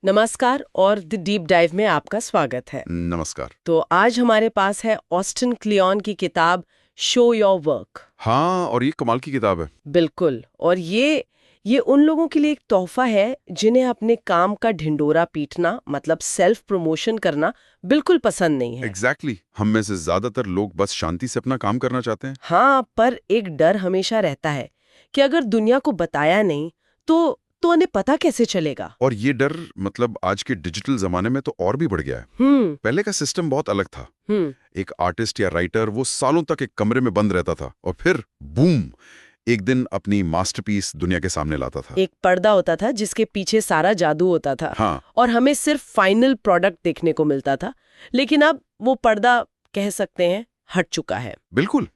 नमस्कार और the deep dive में आपका स्वागत है। नमस्कार। तो आज हमारे पास है ऑस्टिन क्लियोन की किताब शो योर वर्क। हाँ, और ये कमाल की किताब है। बिल्कुल। और ये उन लोगों के लिए एक तोहफा है जिन्हें अपने काम का ढिंडोरा पीटना मतलब सेल्फ प्रमोशन करना बिल्कुल पसंद नहीं है। एग्जैक्टली हम में से ज्यादातर लोग बस शांति से अपना काम करना चाहते हैं। हाँ, पर एक डर हमेशा रहता है कि अगर दुनिया को बताया नहीं तो उन्हें पता कैसे चलेगा। और ये डर मतलब आज के डिजिटल जमाने में तो और भी बढ़ गया है। पहले का सिस्टम बहुत अलग था। एक आर्टिस्ट या राइटर वो सालों तक एक कमरे में बंद रहता था और फिर बूम एक दिन अपनी मास्टरपीस दुनिया के सामने लाता था। एक पर्दा होता था जिसके पीछे सारा जादू होता था। हाँ। और हमें सिर्फ फाइनल प्रोडक्ट देखने को मिलता था। लेकिन अब वो पर्दा कह सकते हैं हट चुका है। बिल्कुल।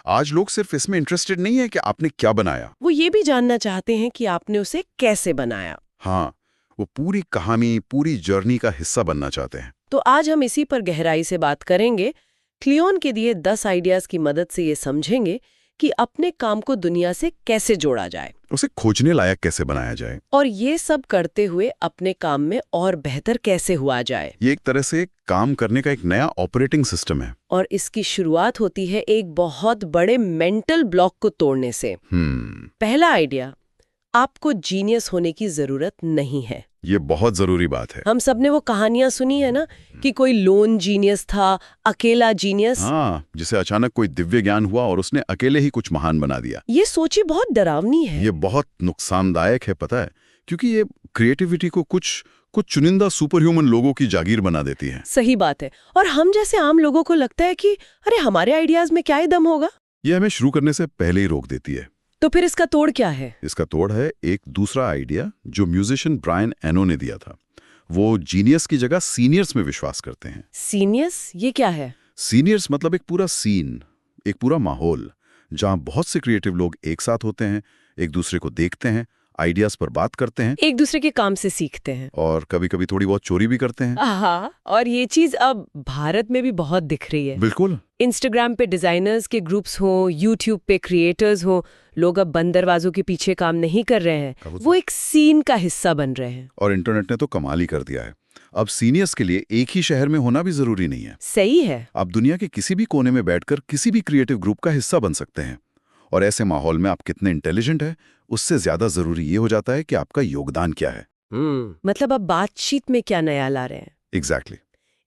आज लोग सिर्फ इसमें इंटरेस्टेड नहीं है कि आपने क्या बनाया, वो ये भी जानना चाहते हैं कि आपने उसे कैसे बनाया। हाँ, वो पूरी कहानी पूरी जर्नी का हिस्सा बनना चाहते हैं। तो आज हम इसी पर गहराई से बात करेंगे। क्लियोन के दिए 10 आइडियाज की मदद से ये समझेंगे कि अपने काम को दुनिया से कैसे जोड़ा जाए, उसे खोजने लायक कैसे बनाया जाए, और ये सब करते हुए अपने काम में और बेहतर कैसे हुआ जाए। ये एक तरह से काम करने का एक नया ऑपरेटिंग सिस्टम है। और इसकी शुरुआत होती है एक बहुत बड़े मेंटल ब्लॉक को तोड़ने से। पहला आइडिया, आपको जीनियस होने की जरूरत नहीं है। ये बहुत जरूरी बात है। हम सबने वो कहानियां सुनी है ना कि कोई लोन जीनियस था, अकेला जीनियस। हाँ, जिसे अचानक कोई दिव्य ज्ञान हुआ और उसने अकेले ही कुछ महान बना दिया। ये सोची बहुत डरावनी है। ये बहुत नुकसानदायक है, पता है, क्योंकि ये क्रिएटिविटी को कुछ चुनिंदा सुपर ह्यूमन लोगों की जागीर बना देती है। सही बात है। और हम जैसे आम लोगों को लगता है कि अरे हमारे आइडियाज में क्या ही दम होगा। ये हमें शुरू करने से पहले ही रोक देती है। तो फिर इसका तोड़ क्या है? इसका तोड़ है एक दूसरा आइडिया जो म्यूजिशियन ब्रायन एनो ने दिया था। वो जीनियस की जगह सीनियर्स में विश्वास करते हैं। सीनियर्स ये क्या है? सीनियर्स मतलब एक पूरा सीन, एक पूरा माहौल जहां बहुत से क्रिएटिव लोग एक साथ होते हैं, एक दूसरे को देखते हैं, आइडियाज पर बात करते हैं, एक दूसरे के काम से सीखते हैं और कभी कभी थोड़ी बहुत चोरी भी करते हैं। हाँ, और ये चीज अब भारत में भी बहुत दिख रही है। बिल्कुल। इंस्टाग्राम पे डिजाइनर्स के ग्रुप्स हो, यूट्यूब पे क्रिएटर्स हो, लोग अब बंद दरवाजों के पीछे काम नहीं कर रहे हैं, वो एक सीन का हिस्सा बन रहे हैं। और इंटरनेट ने तो कमाल ही कर दिया है। अब सीनियर्स के लिए एक ही शहर में होना भी जरूरी नहीं है। सही है। आप दुनिया के किसी भी कोने में बैठकर किसी भी क्रिएटिव ग्रुप का हिस्सा बन सकते हैं। और ऐसे माहौल में आप कितने इंटेलिजेंट हैं, उससे ज्यादा जरूरी ये हो जाता है कि आपका योगदान क्या है। मतलब अब बातचीत में क्या नया ला रहे हैं। एग्जैक्टली।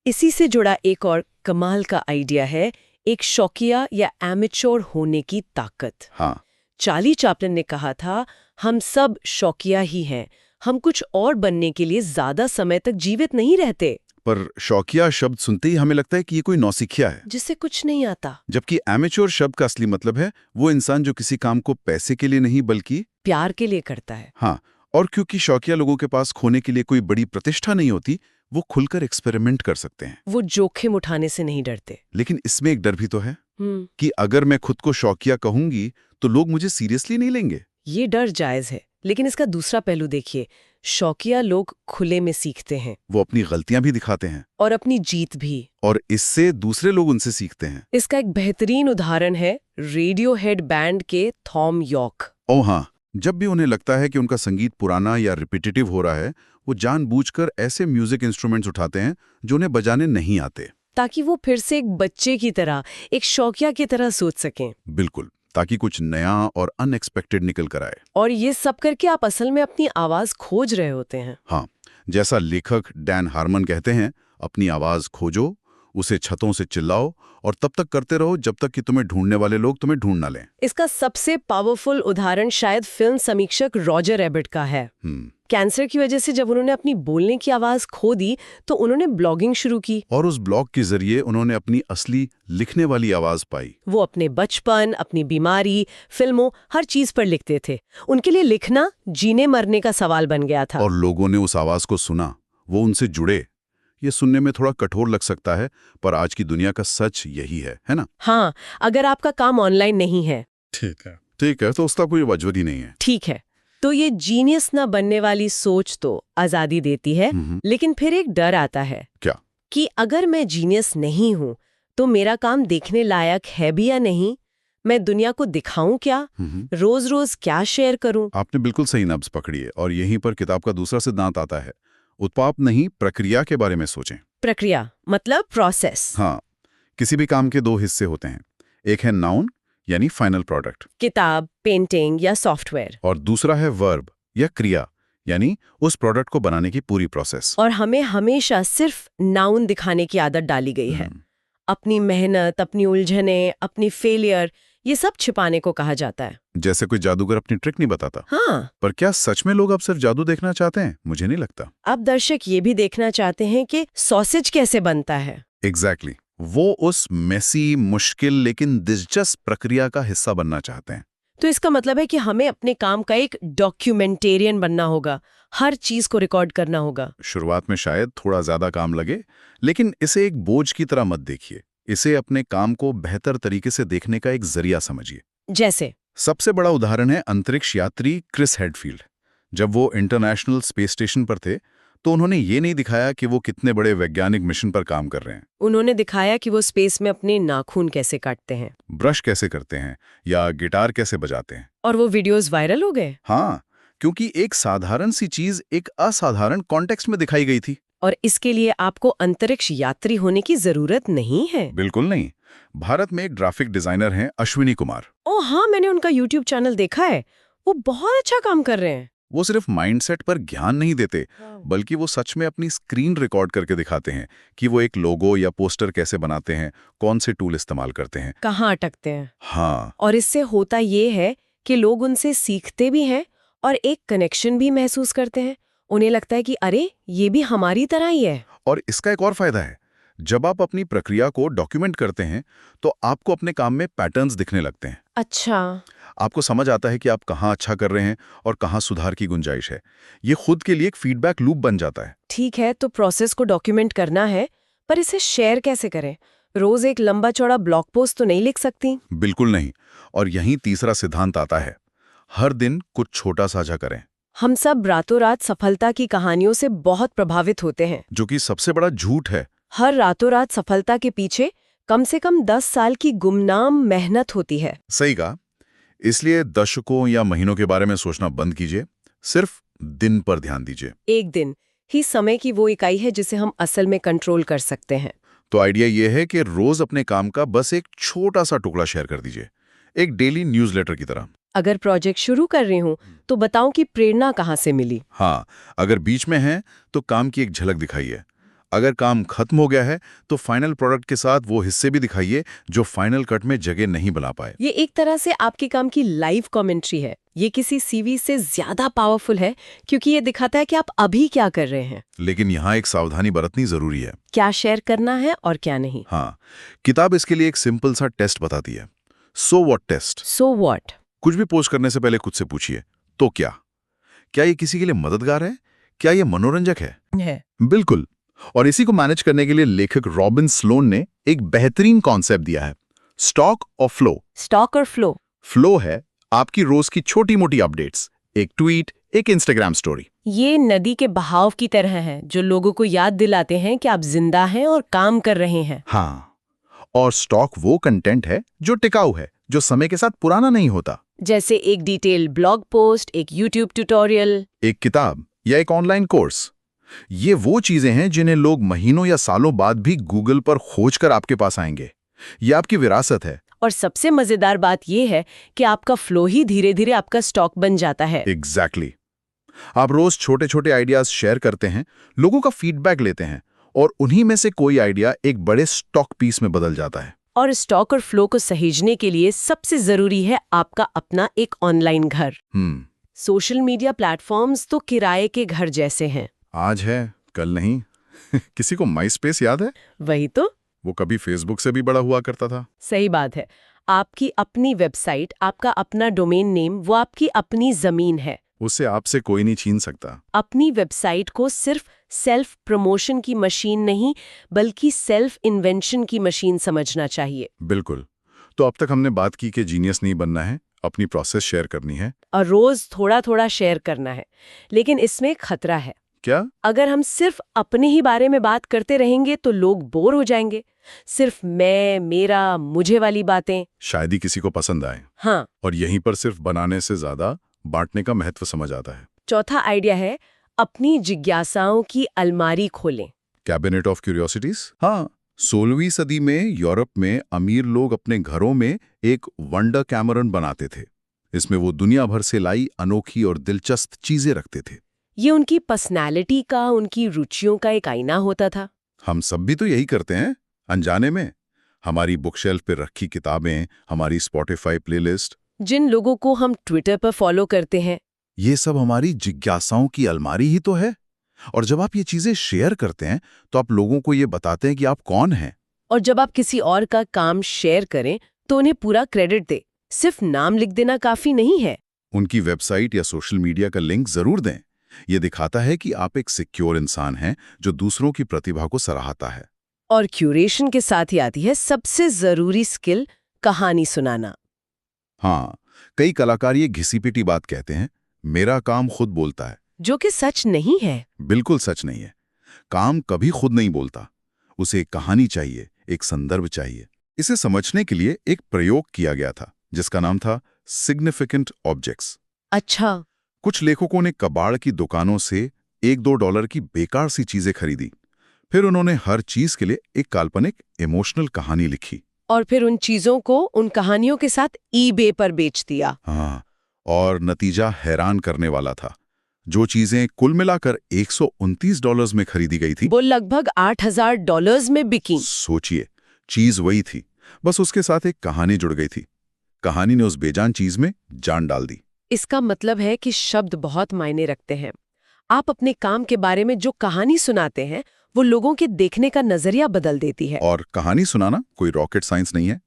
इसी से जुड़ा एक और कमाल का आइडिया है, एक शौकिया या एमेच्योर होने की ताकत। हाँ। चार्ली चैपलिन ने कहा था, हम सब शौकिया ही हैं, हम कुछ और बनने के लिए ज्यादा समय तक जीवित नहीं रहते। पर शौकिया शब्द सुनते ही हमें लगता है कि ये कोई नौसिखिया है जिससे कुछ नहीं आता। जबकि एमेच्योर शब्द का असली मतलब है वो इंसान जो किसी काम को पैसे के लिए नहीं बल्कि प्यार के लिए करता है। हाँ, और क्योंकि शौकिया लोगों के पास खोने के लिए कोई बड़ी प्रतिष्ठा नहीं होती, वो खुलकर एक्सपेरिमेंट कर सकते हैं। वो जोखिम उठाने से नहीं डरते। लेकिन इसमें एक डर भी तो है कि अगर मैं खुद को शौकिया कहूंगी तो लोग मुझे सीरियसली नहीं लेंगे। ये डर जायज है, लेकिन इसका दूसरा पहलू देखिए। शौकिया लोग खुले में सीखते हैं, वो अपनी गलतियां भी दिखाते हैं और अपनी जीत भी, और इससे दूसरे लोग उनसे सीखते हैं। इसका एक बेहतरीन उदाहरण है रेडियोहेड बैंड के थॉम यॉर्क। ओ हाँ, जब भी उन्हें लगता है कि उनका संगीत पुराना या रिपीटेटिव हो रहा है, वो जानबूझकर ऐसे म्यूजिक इंस्ट्रूमेंट्स उठाते हैं जो उन्हें बजाने नहीं आते, ताकि वो फिर से एक बच्चे की तरह, एक शौकिया की तरह सोच सकें। बिल्कुल, ताकि कुछ नया और अनएक्सपेक्टेड निकल कर आए। और ये सब करके आप असल में अपनी आवाज खोज रहे होते हैं। हाँ, जैसा लेखक डैन हार्मन कहते हैं, अपनी आवाज खोजो, उसे छतों से चिल्लाओ और तब तक करते रहो जब तक कि तुम्हें ढूंढने वाले लोग तुम्हें ढूंढ ना लें। इसका सबसे पावरफुल उदाहरण शायद फिल्म समीक्षक रॉजर एबर्ट का है। कैंसर की वजह से जब उन्होंने अपनी बोलने की आवाज खो दी तो उन्होंने ब्लॉगिंग शुरू की, और उस ब्लॉग के जरिए उन्होंने अपनी असली लिखने वाली आवाज पाई। वो अपने बचपन, अपनी बीमारी, फिल्मों, हर चीज पर लिखते थे। उनके लिए लिखना जीने मरने का सवाल बन गया था। और लोगों ने उस आवाज को सुना, वो उनसे जुड़े। ये सुनने में थोड़ा कठोर लग सकता है, पर आज की दुनिया का सच यही है ना? हाँ, अगर आपका काम ऑनलाइन नहीं है, ठीक है, तो उसका कोई वजह ही नहीं है। ठीक है, तो ये जीनियस ना बनने वाली सोच तो आजादी देती है, लेकिन फिर एक डर आता है। क्या? कि अगर मैं जीनियस नहीं हूं तो मेरा काम देखने लायक है भी या नहीं, मैं दुनिया को दिखाऊं क्या, रोज रोज क्या शेयर करूं। आपने बिल्कुल सही नब्ज पकड़ी है, और यहीं पर किताब का दूसरा सिद्धांत आता है। उत्पाद नहीं, प्रक्रिया के बारे में सोचें। प्रक्रिया मतलब प्रोसेस। हाँ, किसी भी काम के दो हिस्से होते हैं। एक है नाउन यानी फाइनल प्रोडक्ट, किताब, पेंटिंग या सॉफ्टवेयर। और दूसरा है वर्ब या क्रिया, यानी उस प्रोडक्ट को बनाने की पूरी प्रोसेस। और हमें हमेशा सिर्फ नाउन दिखाने की आदत डाली गई है। अपनी मेहनत, अपनी उलझने, अपनी फेलियर, ये सब छिपाने को कहा जाता है। जैसे कोई जादूगर अपनी ट्रिक नहीं बताता। हाँ। पर क्या सच में लोग अब सिर्फ जादू देखना चाहते हैं? मुझे नहीं लगता। अब दर्शक ये भी देखना चाहते हैं कि सॉसेज कैसे बनता है। एग्जैक्टली वो उस मेसी, मुश्किल लेकिन दिलचस्प प्रक्रिया का हिस्सा बनना चाहते हैं। तो इसका मतलब है कि हमें अपने काम का एक डॉक्यूमेंटेरियन बनना होगा, हर चीज को रिकॉर्ड करना होगा। शुरुआत में शायद थोड़ा ज्यादा काम लगे, लेकिन इसे एक बोझ की तरह मत देखिए। इसे अपने काम को बेहतर तरीके से देखने का एक जरिया समझिए। जैसे सबसे बड़ा उदाहरण है अंतरिक्ष यात्री क्रिस हेडफील्ड। जब वो इंटरनेशनल स्पेस स्टेशन पर थे तो उन्होंने ये नहीं दिखाया कि वो कितने बड़े वैज्ञानिक मिशन पर काम कर रहे हैं। उन्होंने दिखाया कि वो स्पेस में अपने नाखून कैसे काटते हैं, ब्रश कैसे करते हैं या गिटार कैसे बजाते हैं। और वो वीडियोस वायरल हो गए। हाँ, क्योंकि एक साधारण सी चीज एक असाधारण कॉन्टेक्स्ट में दिखाई गई थी। और इसके लिए आपको अंतरिक्ष यात्री होने की जरूरत नहीं है। बिल्कुल नहीं। भारत में एक ग्राफिक डिजाइनर हैं अश्विनी कुमार। ओ हाँ, मैंने उनका यूट्यूब चैनल देखा है। वो बहुत अच्छा काम कर रहे हैं। वो सिर्फ माइंडसेट पर ज्ञान नहीं देते, बल्कि वो सच में अपनी स्क्रीन रिकॉर्ड करके दिखाते हैं कि वो एक लोगो या पोस्टर कैसे बनाते हैं, कौन से टूल इस्तेमाल करते हैं, कहाँ अटकते हैं। हाँ। और इससे होता ये है कि लोग उनसे सीखते भी हैं और एक कनेक्शन भी महसूस करते हैं। उन्हें लगता है कि अरे ये भी हमारी तरह ही है। और इसका एक और फायदा है, जब आप अपनी प्रक्रिया को डॉक्यूमेंट करते हैं तो आपको अपने काम में पैटर्न्स दिखने लगते हैं। अच्छा। आपको समझ आता है कि आप कहाँ अच्छा कर रहे हैं और कहाँ सुधार की गुंजाइश है। ये खुद के लिए एक फीडबैक लूप बन जाता है। ठीक है, तो प्रोसेस को डॉक्यूमेंट करना है, पर इसे शेयर कैसे करें? रोज एक लंबा चौड़ा ब्लॉग पोस्ट तो नहीं लिख सकती। बिल्कुल नहीं। और यहीं तीसरा सिद्धांत आता है, हर दिन कुछ छोटा साझा करें। हम सब रातों रात सफलता की कहानियों से बहुत प्रभावित होते हैं, जो कि सबसे बड़ा झूठ है। हर रातों रात सफलता के पीछे कम से कम 10 साल की गुमनाम मेहनत होती है। सही कहा। इसलिए दशकों या महीनों के बारे में सोचना बंद कीजिए, सिर्फ दिन पर ध्यान दीजिए। एक दिन ही समय की वो इकाई है जिसे हम असल में कंट्रोल कर सकते हैं। तो आइडिया ये है कि रोज अपने काम का बस एक छोटा सा टुकड़ा शेयर कर दीजिए, एक डेली न्यूज़लेटर की तरह। अगर प्रोजेक्ट शुरू कर रही हूँ तो बताऊं कि प्रेरणा कहाँ से मिली। हाँ, अगर बीच में है तो काम की एक झलक दिखाइए। अगर काम खत्म हो गया है तो फाइनल प्रोडक्ट के साथ वो हिस्से भी दिखाइए जो फाइनल कट में जगह नहीं बना पाए। ये एक तरह से आपके काम की लाइव कमेंट्री है। ये किसी सीवी से ज्यादा पावरफुल है क्योंकि ये दिखाता है कि आप अभी क्या कर रहे हैं। लेकिन यहाँ एक सावधानी बरतनी जरूरी है। क्या शेयर करना है और क्या नहीं। हाँ, किताब इसके लिए एक सिंपल सा टेस्ट बताती है, so what test. So what? कुछ भी पोस्ट करने से पहले खुद से पूछिए, तो क्या ये किसी के लिए मददगार है? क्या ये मनोरंजक है? बिल्कुल। और इसी को मैनेज करने के लिए लेखक रॉबिन स्लोन ने एक बेहतरीन कॉन्सेप्ट दिया है, स्टॉक और फ्लो। स्टॉक और फ्लो? फ्लो है आपकी रोज की छोटी मोटी अपडेट्स, एक ट्वीट, एक इंस्टाग्राम स्टोरी। ये नदी के बहाव की तरह है जो लोगों को याद दिलाते हैं कि आप जिंदा हैं और काम कर रहे हैं। हाँ, और स्टॉक वो कंटेंट है जो टिकाऊ है, जो समय के साथ पुराना नहीं होता। जैसे एक डिटेल ब्लॉग पोस्ट, एक यूट्यूब ट्यूटोरियल, एक किताब या एक ऑनलाइन कोर्स। ये वो चीजें हैं जिन्हें लोग महीनों या सालों बाद भी गूगल पर खोजकर आपके पास आएंगे। ये आपकी विरासत है। और सबसे मजेदार बात यह है कि आपका फ्लो ही धीरे धीरे आपका स्टॉक बन जाता है। एग्जैक्टली। आप रोज छोटे छोटे आइडियाज शेयर करते हैं, लोगों का फीडबैक लेते हैं, और उन्हीं में से कोई आइडिया एक बड़े स्टॉक पीस में बदल जाता है। और स्टॉक और फ्लो को सहेजने के लिए सबसे जरूरी है आपका अपना एक ऑनलाइन घर। सोशल मीडिया प्लेटफॉर्म्स तो किराए के घर जैसे हैं। आज है, कल नहीं। किसी को माइस्पेस याद है? वही तो। वो कभी फेसबुक से भी बड़ा हुआ करता था। सही बात है। आपकी अपनी वेबसाइट, आपका अपना डोमेन नेम, वो आपकी अपनी जमीन है। उसे आपसे कोई नहीं छीन सकता। अपनी वेबसाइट को सिर्फ सेल्फ प्रमोशन की मशीन नहीं, बल्कि सेल्फ इन्वेंशन की मशीन समझना चाहिए। बिल्कुल। तो अब तक हमने बात की कि जीनियस नहीं बनना है, अपनी प्रोसेस शेयर करनी है और रोज थोड़ा थोड़ा शेयर करना है। लेकिन इसमें खतरा है। क्या? अगर हम सिर्फ अपने ही बारे में बात करते रहेंगे तो लोग बोर हो जाएंगे। सिर्फ मैं, मेरा, मुझे वाली बातें शायद ही किसी को पसंद आए। हाँ। और यहीं पर सिर्फ बनाने से ज्यादा बांटने का महत्व समझ आता है। चौथा आइडिया है, अपनी जिज्ञासाओं की अलमारी खोलें। Cabinet of curiosities. हाँ, 16वीं सदी में यूरोप में अमीर लोग अपने घरों में एक वंडर कैमरन बनाते थे। इसमें वो दुनिया भर से लाई अनोखी और दिलचस्प चीजें रखते थे। ये उनकी पर्सनैलिटी का, उनकी रुचियों का एक आईना होता था। हम सब भी तो यही करते हैं, अनजाने में। हमारी बुकशेल्फ पे रखी किताबें, हमारी स्पॉटिफाई प्लेलिस्ट, जिन लोगों को हम ट्विटर पर फॉलो करते हैं, ये सब हमारी जिज्ञासाओं की अलमारी ही तो है। और जब आप ये चीजें शेयर करते हैं तो आप लोगों को ये बताते हैं कि आप कौन हैं। और जब आप किसी और का काम शेयर करें तो उन्हें पूरा क्रेडिट दें। सिर्फ नाम लिख देना काफी नहीं है। उनकी वेबसाइट या सोशल मीडिया का लिंक जरूर दें। ये दिखाता है कि आप एक सिक्योर इंसान हैं जो दूसरों की प्रतिभा को सराहता है। और क्यूरेशन के साथ ही आती है सबसे जरूरी स्किल, कहानी सुनाना। हाँ, कई कलाकार ये घिसी-पिटी बात कहते हैं, मेरा काम खुद बोलता है। जो कि सच नहीं है। बिल्कुल सच नहीं है। काम कभी खुद नहीं बोलता। उसे एक कहानी चाहिए, एक संदर्भ चाहिए। इसे समझने के लिए एक प्रयोग किया गया था जिसका नाम था सिग्निफिकेंट ऑब्जेक्ट्स। अच्छा। कुछ लेखकों ने कबाड़ की दुकानों से $1-2 की बेकार सी चीजें खरीदी। फिर उन्होंने हर चीज के लिए एक काल्पनिक इमोशनल कहानी लिखी। और फिर उन चीजों को उन कहानियों के साथ eBay पर बेच दिया। हाँ, और नतीजा हैरान करने वाला था। जो चीजें कुल मिलाकर $129 में खरीदी गई थी, वो लगभग $8,000 में बिकी। सोचिए, चीज वही थी, बस उसके साथ एक कहानी जुड़ गई थी। कहानी ने उस बेजान चीज में जान डाल दी। इसका मतलब है कि शब्द बहुत मायने रखते हैं। आप अपने काम के बारे में जो कहानी सुनाते हैं वो लोगों के देखने का नजरिया बदल देती है। और कहानी सुनाना कोई रॉकेट साइंस नहीं है।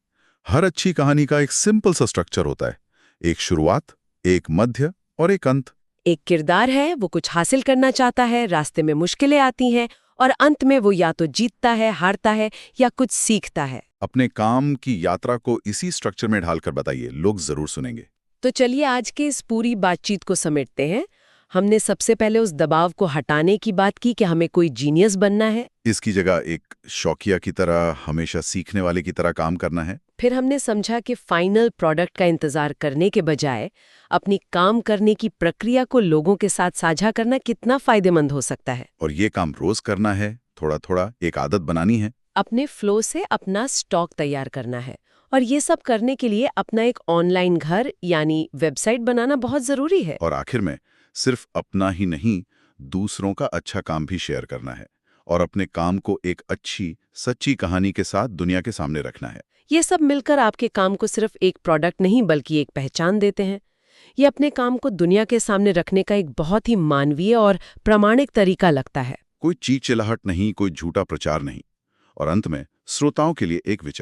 हर अच्छी कहानी का एक सिंपल सा स्ट्रक्चर होता है। एक शुरुआत, एक मध्य और एक अंत। एक किरदार है, वो कुछ हासिल करना चाहता है, रास्ते में मुश्किलें आती हैं और अंत में वो या तो जीतता है, हारता है या कुछ सीखता है। अपने काम की यात्रा को इसी स्ट्रक्चर में ढालकर बताइए, लोग जरूर सुनेंगे। तो चलिए आज के इस पूरी बातचीत को समेटते हैं। हमने सबसे पहले उस दबाव को हटाने की बात की कि हमें कोई जीनियस बनना है। इसकी जगह एक शौकिया की तरह, हमेशा सीखने वाले की तरह काम करना है। फिर हमने समझा कि फाइनल प्रोडक्ट का इंतजार करने के बजाय अपनी काम करने की प्रक्रिया को लोगों के साथ साझा करना कितना फायदेमंद हो सकता है। और ये काम रोज करना है, थोड़ा थोड़ा एक आदत बनानी है। अपने फ्लो से अपना स्टॉक तैयार करना है। और ये सब करने के लिए अपना एक ऑनलाइन घर यानी वेबसाइट बनाना बहुत जरूरी है। और आखिर में सिर्फ अपना ही नहीं, दूसरों का अच्छा काम भी शेयर करना है और अपने काम को एक अच्छी सच्ची कहानी के साथ दुनिया के सामने रखना है। ये सब मिलकर आपके काम को सिर्फ एक प्रोडक्ट नहीं बल्कि एक पहचान देते हैं। ये अपने काम को दुनिया के सामने रखने का एक बहुत ही मानवीय और प्रामाणिक तरीका लगता है। कोई चीचलाहट नहीं, कोई झूठा प्रचार नहीं। और अंत में श्रोताओं के लिए एक विचार।